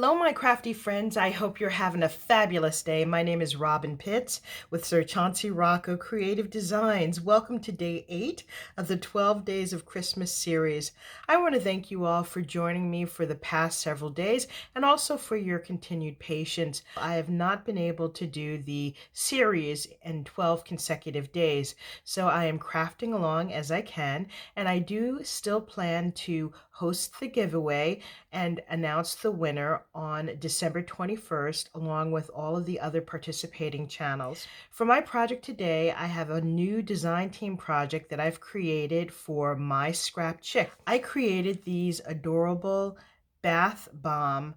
Hello, my crafty friends. I hope you're having a fabulous day. My name is Robyn Pitts with Sir Chauncey Rocco Creative Designs. Welcome to day 8 of the 12 Days of Christmas series. I want to thank you all for joining me for the past several days and also for your continued patience. I have not been able to do the series in 12 consecutive days, so I am crafting along as I can, and I do still plan to host the giveaway and announce the winner on December 21st, along with all of the other participating channels. For my project today, I have a new design team project that I've created for MyScrapChick. I created these adorable Bath Bomb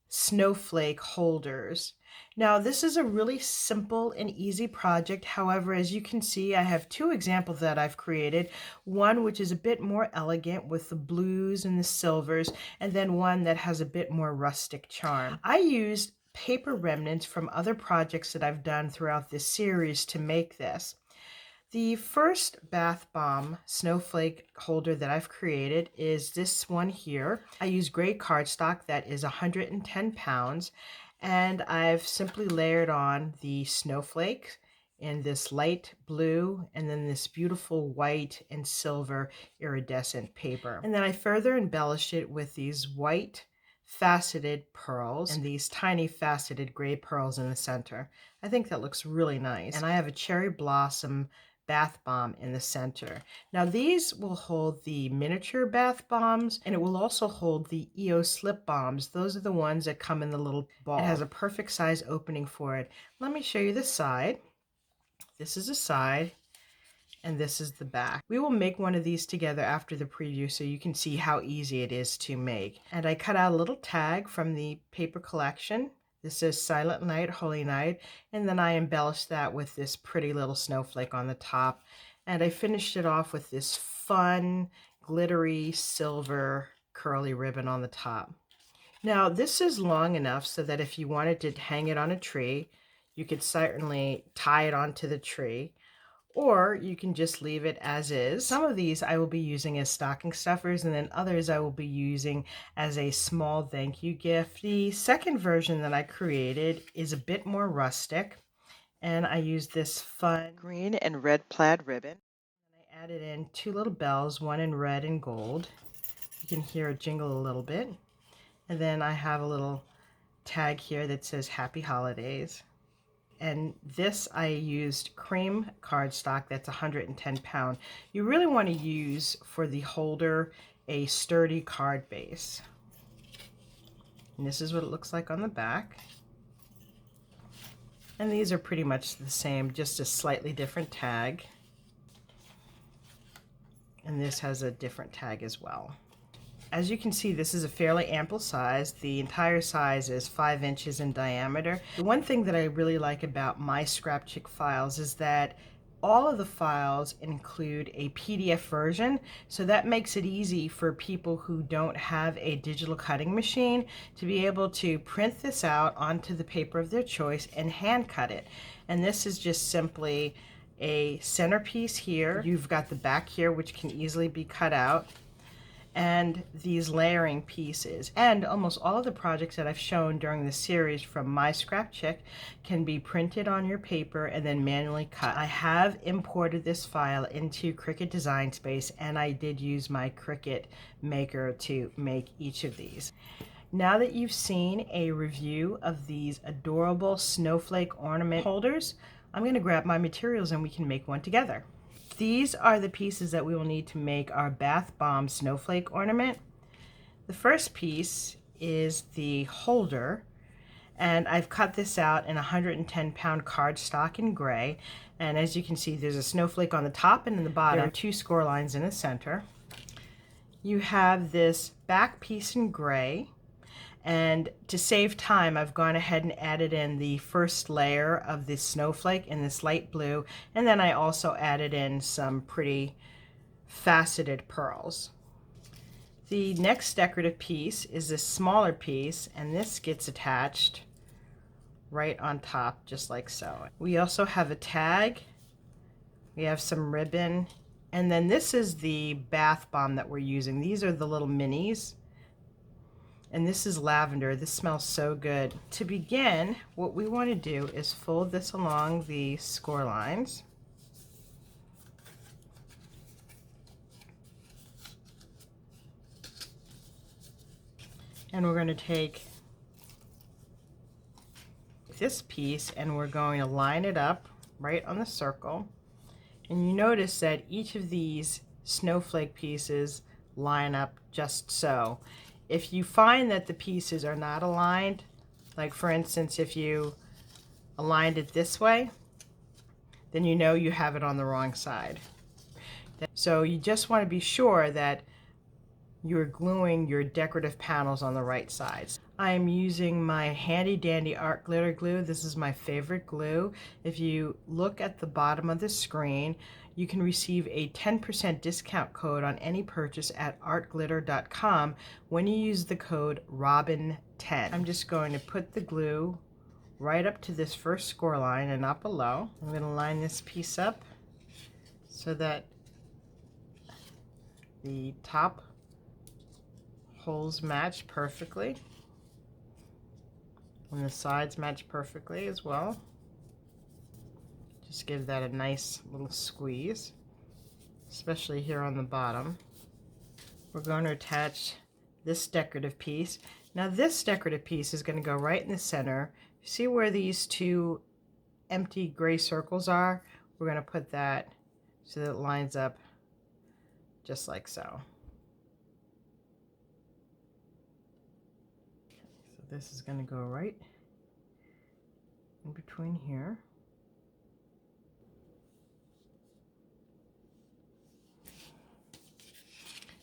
Snowflake holders. Now, this is a really simple and easy project. However, as you can see, I have two examples that I've created. One which is a bit more elegant with the blues and the silvers, and then one that has a bit more rustic charm. I used paper remnants from other projects that I've done throughout this series to make this. The first Bath Bomb Snowflake holder that I've created is this one here. I use gray cardstock that is 110 pounds, and I've simply layered on the snowflake in this light blue and then this beautiful white and silver iridescent paper. And then I further embellished it with these white faceted pearls and these tiny faceted gray pearls in the center. I think that looks really nice. And I have a cherry blossom bath bomb in the center. Now these will hold the miniature bath bombs, and it will also hold the EOS lip balms. Those are the ones that come in the little ball. It has a perfect size opening for it. Let me show you the side. This is the side, and this is the back. We will make one of these together after the preview so you can see how easy it is to make. And I cut out a little tag from the paper collection. This says Silent Night, Holy Night, and then I embellished that with this pretty little snowflake on the top. And I finished it off with this fun, glittery, silver, curly ribbon on the top. Now, this is long enough so that if you wanted to hang it on a tree, you could certainly tie it onto the tree, or you can just leave it as is. Some of these I will be using as stocking stuffers, and then others I will be using as a small thank you gift. The second version that I created is a bit more rustic, and I used this fun green and red plaid ribbon. And I added in two little bells, one in red and gold. You can hear it jingle a little bit. And then I have a little tag here that says Happy Holidays. And this I used cream cardstock that's 110 pound. You really want to use for the holder a sturdy card base. And this is what it looks like on the back. And these are pretty much the same, just a slightly different tag. And this has a different tag as well. As you can see, this is a fairly ample size. The entire size is 5 inches in diameter. The one thing that I really like about MyScrapChick files is that all of the files include a PDF version, so that makes it easy for people who don't have a digital cutting machine to be able to print this out onto the paper of their choice and hand cut it. And this is just simply a centerpiece here. You've got the back here, which can easily be cut out, and these layering pieces. And almost all of the projects that I've shown during the series from MyScrapChick can be printed on your paper and then manually cut. I have imported this file into Cricut Design Space, and I did use my Cricut Maker to make each of these. Now that you've seen a review of these adorable snowflake ornament holders, I'm going to grab my materials and we can make one together. These are the pieces that we will need to make our Bath Bomb Snowflake ornament. The first piece is the holder, and I've cut this out in 110 pound cardstock in gray. And as you can see, there's a snowflake on the top and in the bottom. There are two score lines in the center. You have this back piece in gray. And to save time, I've gone ahead and added in the first layer of this snowflake in this light blue, and then I also added in some pretty faceted pearls. The next decorative piece is this smaller piece, and this gets attached right on top, just like so. We also have a tag, we have some ribbon, and then this is the bath bomb that we're using. These are the little minis. And this is lavender. This smells so good. To begin, what we want to do is fold this along the score lines. And we're going to take this piece and we're going to line it up right on the circle. And you notice that each of these snowflake pieces line up just so. If you find that the pieces are not aligned, like for instance, if you aligned it this way, then you know you have it on the wrong side. So you just want to be sure that you're gluing your decorative panels on the right sides. I am using my handy dandy art glitter glue. This is my favorite glue. If you look at the bottom of the screen, you can receive a 10% discount code on any purchase at artglitter.com when you use the code Robyn10. I'm just going to put the glue right up to this first score line and not below. I'm going to line this piece up so that the top holes match perfectly and the sides match perfectly as well. Just give that a nice little squeeze, especially here on the bottom. We're going to attach this decorative piece. Now this decorative piece is going to go right in the center. See where these two empty gray circles are? We're going to put that so that it lines up just like so. This is going to go right in between here.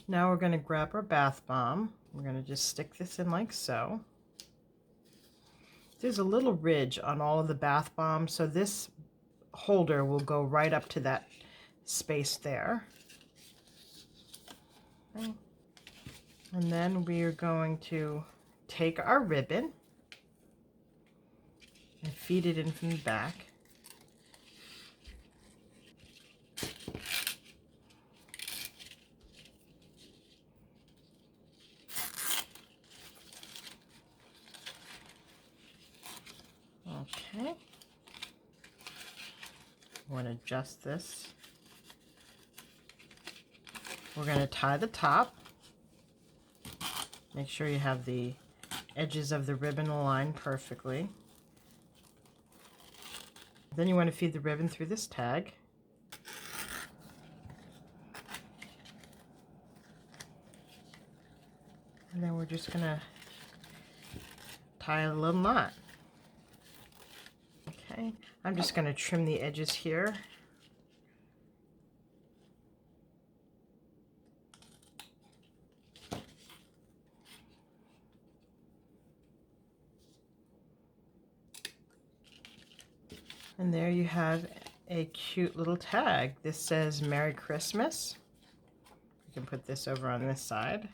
Now we're going to grab our bath bomb. We're going to just stick this in like so. There's a little ridge on all of the bath bombs, so this holder will go right up to that space there. Okay. And then we are going to take our ribbon and feed it in from the back. Okay. I want to adjust this. We're going to tie the top. Make sure you have the edges of the ribbon aligned perfectly. Then you want to feed the ribbon through this tag. And then we're just going to tie a little knot. Okay, I'm just going to trim the edges here. And there you have a cute little tag. This says Merry Christmas. You can put this over on this side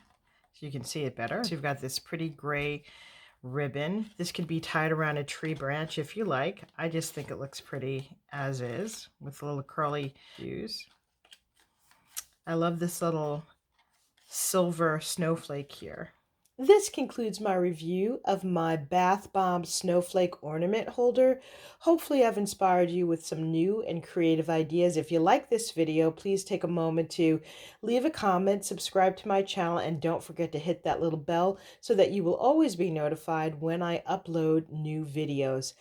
so you can see it better. So you've got this pretty gray ribbon. This could be tied around a tree branch if you like. I just think it looks pretty as is with little curly hues. I love this little silver snowflake here. This concludes my review of my Bath Bomb Snowflake Ornament Holder. Hopefully I've inspired you with some new and creative ideas. If you like this video, please take a moment to leave a comment, subscribe to my channel, and don't forget to hit that little bell so that you will always be notified when I upload new videos.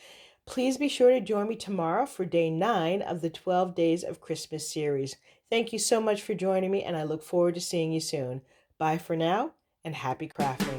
Please be sure to join me tomorrow for day 9 of the 12 Days of Christmas series. Thank you so much for joining me, and I look forward to seeing you soon. Bye for now, and happy crafting.